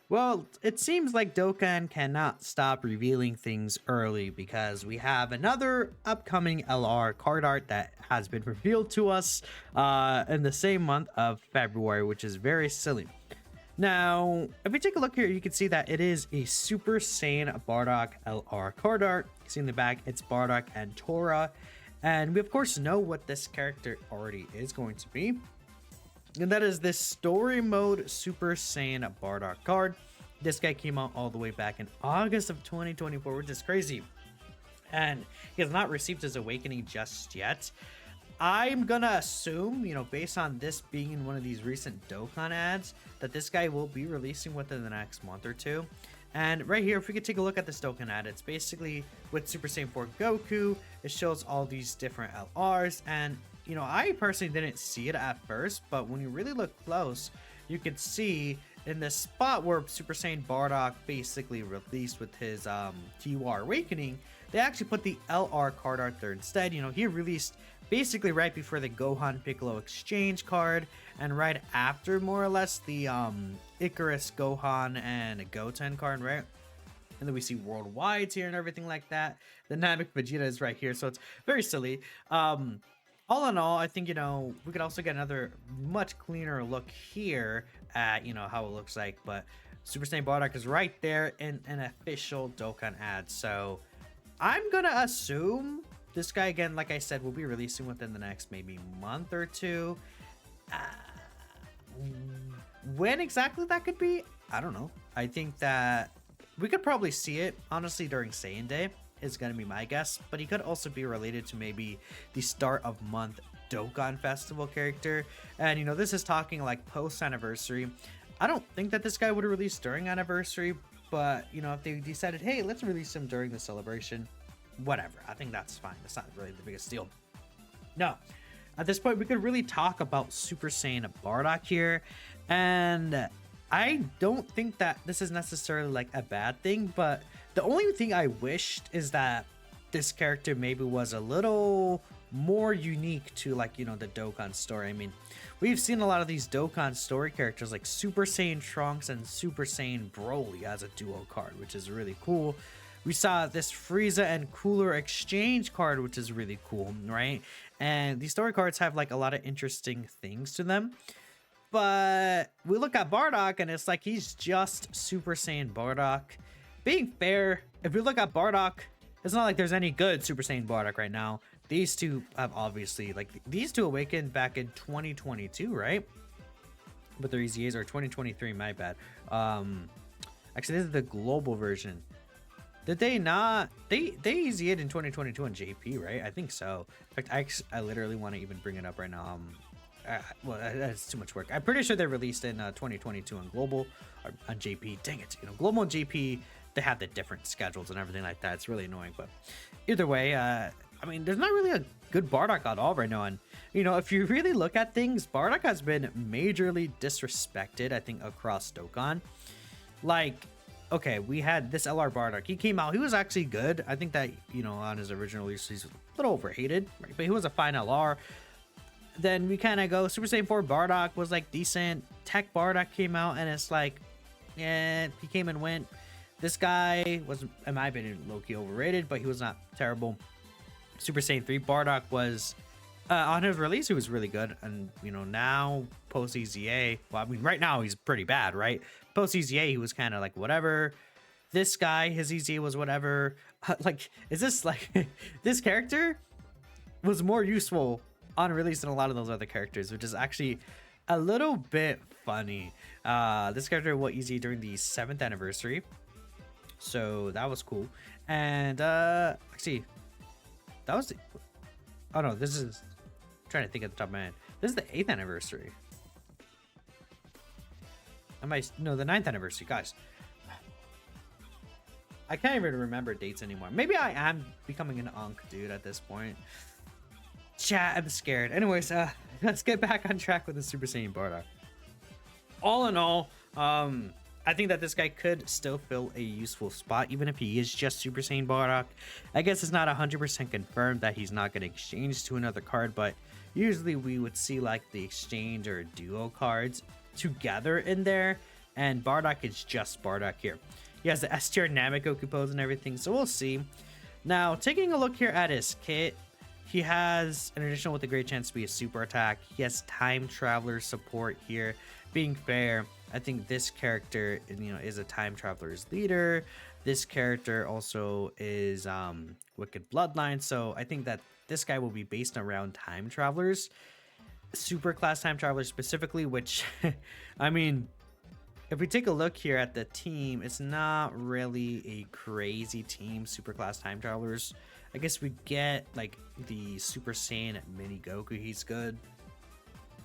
Well, it seems like Dokkan cannot stop revealing things early because we have another upcoming LR card art that has been revealed to us in the same month of February, which is very silly. Now, if we take a look here, you can see that it is a Super Saiyan Bardock LR card art. You see in the back, it's Bardock and Tora. And we, of course, know what this character already is going to be. And that is this story mode Super Saiyan Bardock card. This guy came out all the way back in August of 2024, which is crazy. And he has not received his awakening just yet. I'm gonna assume, based on this being in one of these recent Dokkan ads, that this guy will be releasing within the next month or two. And right here, if we could take a look at this Dokkan ad, it's basically with Super Saiyan 4 Goku. It shows all these different LRs, and I personally didn't see it at first, but when you really look close, you can see in the spot where Super Saiyan Bardock basically released with his TUR Awakening, they actually put the LR card art there instead. He released basically right before the Gohan Piccolo exchange card, and right after more or less the Icarus Gohan and Goten card, right? And then we see worldwide here and everything like that. The Namek Vegeta is right here, so it's very silly. All in all, I think, we could also get another much cleaner look here at, how it looks like. But Super Saiyan Bardock is right there in an official Dokkan ad. So I'm going to assume this guy, again, like I said, will be releasing within the next maybe month or two. When exactly that could be, I don't know. I think that we could probably see it, honestly, during Saiyan Day. Is going to be my guess, but he could also be related to maybe the start of month Dokkan Festival character. And this is talking like post anniversary. I don't think that this guy would have released during anniversary, but if they decided, hey, let's release him during the celebration, whatever, I think that's fine. That's not really the biggest deal. No, at this point we could really talk about Super Saiyan Bardock here, and I don't think that this is necessarily like a bad thing, but the only thing I wished is that this character maybe was a little more unique to the Dokkan story. I mean, we've seen a lot of these Dokkan story characters like Super Saiyan Trunks and Super Saiyan Broly as a duo card, which is really cool. We saw this Frieza and Cooler exchange card, which is really cool, right? And these story cards have like a lot of interesting things to them. But we look at Bardock and it's like he's just Super Saiyan Bardock. Being fair, if we look at Bardock, it's not like there's any good Super Saiyan Bardock right now. These two have obviously, these two awakened back in 2022, right? But their EZAs are 2023, my bad. Actually, this is the global version. Did they not? They EZA'd in 2022 on JP, right? I think so. In fact, I literally want to even bring it up right now. Well, that's too much work. I'm pretty sure they released in 2022 on Global or on JP. Dang it, Global and JP, they have the different schedules and everything like that. It's really annoying, but either way, I mean, there's not really a good Bardock at all right now. And if you really look at things, Bardock has been majorly disrespected, I think, across Dokkan. Okay, we had this LR Bardock. He came out, he was actually good. I think that on his original release, he's a little overhated, right? But he was a fine LR. Then we kind of go Super Saiyan 4 Bardock was like decent. Tech Bardock came out and it's like, yeah, he came and went. This guy was, in my opinion, low-key overrated, but he was not terrible. Super Saiyan 3 Bardock was, on his release, he was really good. And, now post EZA, well, I mean, right now he's pretty bad, right? Post EZA, he was kind of like whatever. This guy, his EZA was whatever. Is this this character was more useful on release than a lot of those other characters, which is actually a little bit funny. This character will easy during the 7th anniversary, so that was cool. And actually, that was oh no, this is I'm trying to think at the top of my head. This is the 8th anniversary. No, the 9th anniversary, guys. I can't even remember dates anymore. Maybe I am becoming an unk dude at this point. Chat, I'm scared. Anyways, let's get back on track with the Super Saiyan Bardock. All in all, I think that this guy could still fill a useful spot, even if he is just Super Saiyan Bardock. I guess it's not 100% confirmed that he's not going to exchange to another card, but usually we would see like the exchange or duo cards together in there. and Bardock is just Bardock here. He has the S tier Namekoku pose and everything, so we'll see. Now, taking a look here at his kit, he has an additional with a great chance to be a super attack. He has time traveler support here. Being fair, I think this character, is a time traveler's leader. This character also is Wicked Bloodline, so I think that this guy will be based around time travelers, super class time travelers specifically, which I mean, if we take a look here at the team, it's not really a crazy team, super class time travelers. I guess we get like the Super Saiyan Mini Goku, he's good.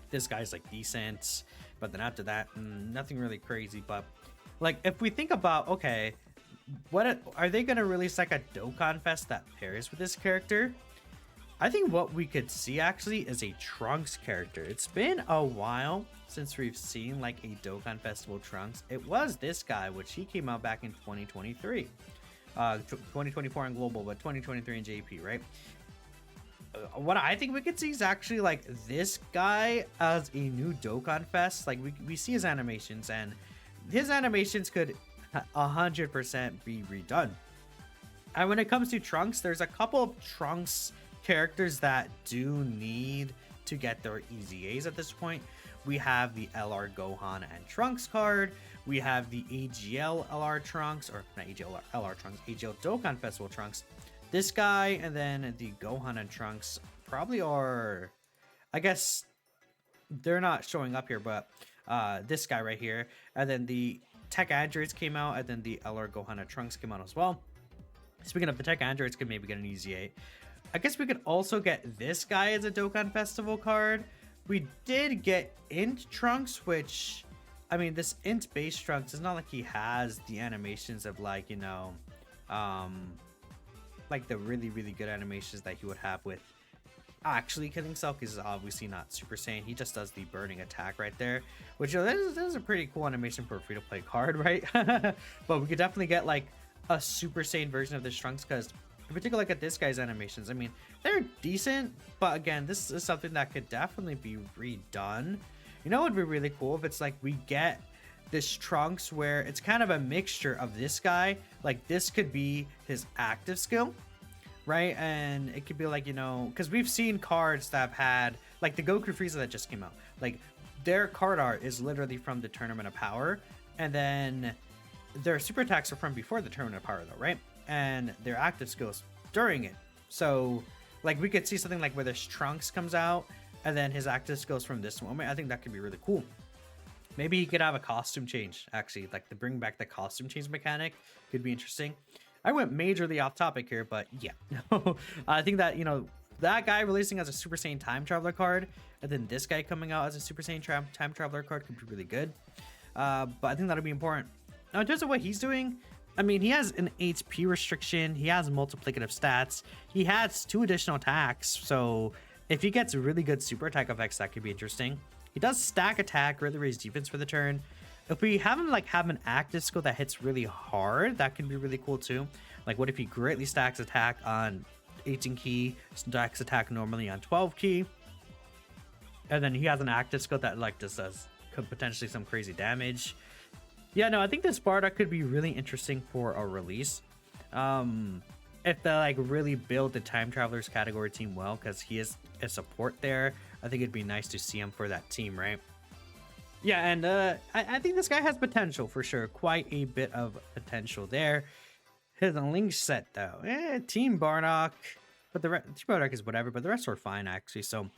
This guy's like decent, but then after that, nothing really crazy. But like, if we think about, okay, what are they gonna release, like a Dokkan Fest that pairs with this character? I think what we could see actually is a Trunks character. It's been a while since we've seen like a Dokkan Festival Trunks. It was this guy, which he came out back in 2023. 2024 in global, but 2023 in JP, right? What I think we could see is actually like this guy as a new Dokkan Fest. Like we see his animations, and his animations could 100% be redone. And when it comes to Trunks, there's a couple of Trunks characters that do need to get their EZAs at this point. We have the LR Gohan and Trunks card. We have the AGL LR Trunks, or not AGL LR Trunks, AGL Dokkan Festival Trunks. This guy, and then the Gohan and Trunks probably are, I guess they're not showing up here, but this guy right here. And then the Tech Androids came out, and then the LR Gohan and Trunks came out as well. Speaking of the Tech Androids, could maybe get an EZA. I guess we could also get this guy as a Dokkan Festival card. We did get Int Trunks, which, I mean, this Int base Trunks, it's not like he has the animations of like, like the really, really good animations that he would have with actually killing himself, because he's obviously not Super Saiyan. He just does the burning attack right there, which that is a pretty cool animation for a free-to-play card, right? But we could definitely get like a Super Saiyan version of this Trunks, because if we take a look at this guy's animations, I mean, they're decent, but again, this is something that could definitely be redone. You know what would be really cool if it's like we get this Trunks where it's kind of a mixture of this guy, like this could be his active skill, right? And it could be like, because we've seen cards that have had, like the Goku Frieza that just came out, like their card art is literally from the Tournament of Power, and then their super attacks are from before the Tournament of Power though, right? And their active skills during it. So like we could see something like where this Trunks comes out and then his active skills from this moment. I think that could be really cool. Maybe he could have a costume change, actually, like to bring back the costume change mechanic could be interesting. I went majorly off topic here, but yeah. I think that, that guy releasing as a Super Saiyan Time Traveler card, and then this guy coming out as a Super Saiyan Time Traveler card could be really good. But I think that'll be important. Now, in terms of what he's doing, I mean, he has an HP restriction, he has multiplicative stats, he has 2 additional attacks, so if he gets really good super attack effects, that could be interesting. He does stack attack, really raise defense for the turn. If we have him have an active skill that hits really hard, that can be really cool too. Like what if he greatly stacks attack on 18 key, stacks attack normally on 12 key, and then he has an active skill that like just does potentially some crazy damage. Yeah, no, I think this Bardock could be really interesting for a release. If they like really build the Time Travelers category team well, because he is a support there, I think it'd be nice to see him for that team, right? Yeah, and I think this guy has potential for sure. Quite a bit of potential there. His link set though, Team Bardock, but Team Bardock is whatever, but the rest are fine actually. So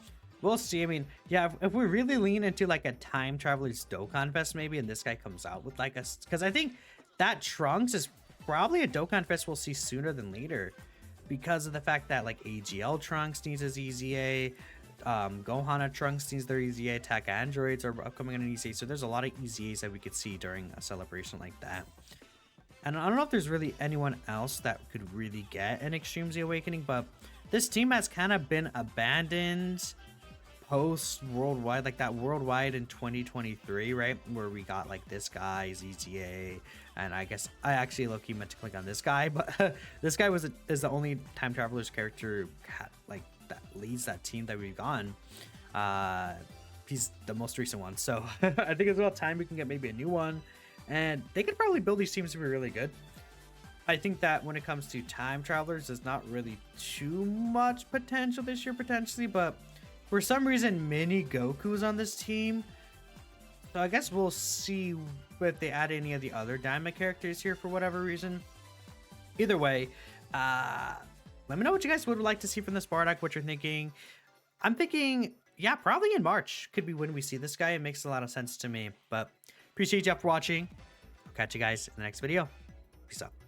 we'll see. I mean, yeah, if we really lean into like a Time Travelers Dokkan Fest maybe, and this guy comes out with like a, because I think that Trunks is probably a Dokkan Fest we'll see sooner than later, because of the fact that like AGL Trunks needs his EZA, Gohan and Trunks needs their EZA, Tech Androids are upcoming on an EZA, so there's a lot of EZAs that we could see during a celebration like that. And I don't know if there's really anyone else that could really get an Extreme Z Awakening, but this team has kind of been abandoned post Worldwide, like that Worldwide in 2023, right? Where we got like this guy's EZA, and I guess I actually low-key meant to click on this guy, but this guy is the only Time Travelers character like that leads that team that we've gone. He's the most recent one, so I think it's about time we can get maybe a new one. And they could probably build these teams to be really good. I think that when it comes to time travelers, there's not really too much potential this year, potentially, but for some reason, Mini Goku's on this team. So I guess we'll see if they add any of the other Daima characters here for whatever reason. Either way, let me know what you guys would like to see from this Bardock, what you're thinking. I'm thinking, yeah, probably in March could be when we see this guy. It makes a lot of sense to me, but appreciate you all for watching. I'll catch you guys in the next video. Peace out.